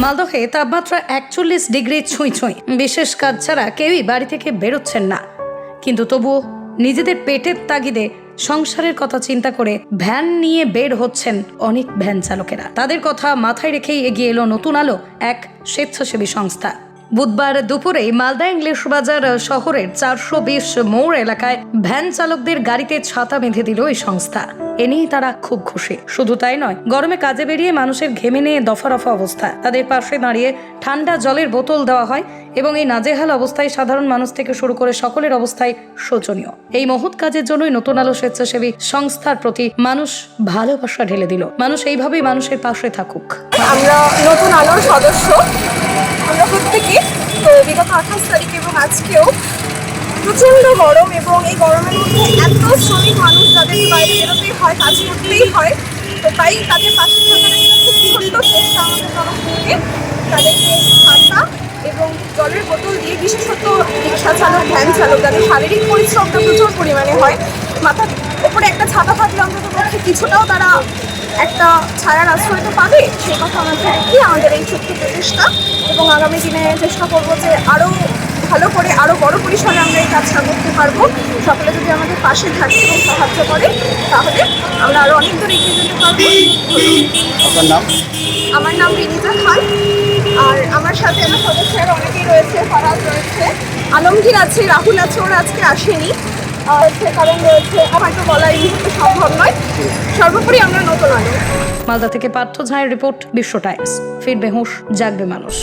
মালদহে তাপমাত্রা 41 ডিগ্রি ছুঁই ছুঁই। বিশেষ কাজ ছাড়া কেউই বাড়ি থেকে বেরোচ্ছেন না, কিন্তু তবুও নিজেদের পেটের তাগিদে সংসারের কথা চিন্তা করে ভ্যান নিয়ে বের হচ্ছেন অনেক ভ্যান চালকেরা। তাদের কথা মাথায় রেখেই এগিয়ে এলো নতুন আলো, এক স্বেচ্ছাসেবী সংস্থা। বুধবার দুপুরে মালদা ইংলিশ বাজার শহরের 420 মোড় এলাকায় ভ্যান চালকদের গাড়িতে ছাতা বেঁধে দিল এই সংস্থা। এ নিয়ে তারা খুব খুশি। শুধু তাই নয়, গরমে কাজে বেরিয়ে মানুষের ঘেমে নিয়ে দফা রফা অবস্থা, তাদের পাশে দাঁড়িয়ে ঠান্ডা জলের বোতল দেওয়া হয় এবং এই নাজেহাল অবস্থায় সাধারণ মানুষ থেকে শুরু করে সকলের অবস্থায় শোচনীয়। এই মহৎ কাজের জন্যই নতুন আলো স্বেচ্ছাসেবী সংস্থার প্রতি মানুষ ভালোবাসা ঢেলে দিল। মানুষ এইভাবেই মানুষের পাশে থাকুক। আমরা নতুন আলোর সদস্য, আমরা প্রত্যেকে তো বিগত 28 তারিখ এবং আজকেও প্রচণ্ড গরম, এবং এই গরমের মধ্যে এত শ্রমিক মানুষ যাদেরকে বাইরে বেরোতেই হয়, কাজ করতেই হয়, তো তাই তাদের পাশে থাকার একটা খুব ছোট্ট চেষ্টা আমাদের তরফ থেকে তাদেরকে ছাতা এবং জলের বোতল দিয়ে, বিশেষত রিক্সা চালক, ভ্যান চালক যাদের শারীরিক পরিশ্রমটা প্রচুর পরিমাণে হয়, মাথার ওপরে একটা ছাতা থাকলে অন্তত পক্ষে কিছুটাও তারা একটা ছায়ার আশ্রয় তো পাবে, সেই কথা আমাদের দেখি আমাদের এই ছোট্ট প্রচেষ্টা। এবং আগামী দিনে চেষ্টা করবো যে আরও ভালো করে, আরও বড় পরিসরে আমরা এই কাজটা করতে পারবো। সকলে যদি আমাদের পাশে থাকে এবং সাহায্য করে, তাহলে আমরা আরও অনেক দূর এগিয়ে যেতে পারবো। আমার নাম রিনিজা খান, আর আমার সাথে আমার সদস্যরা অনেকেই রয়েছে, ফারাজ রয়েছে, আলমগীর আছে, রাহুল আছে, ওরা আজকে আসেনি, সে কারণ রয়েছে, হয়তো বলা এই মুহূর্তে সম্ভব নয়। সর্বোপরি আমরা নতুন আলো। মালদা থেকে পার্থ ঝায়ের রিপোর্ট, বিশ্ব টাইমস। ফিরবে হুঁশ, জাগবে মানুষ।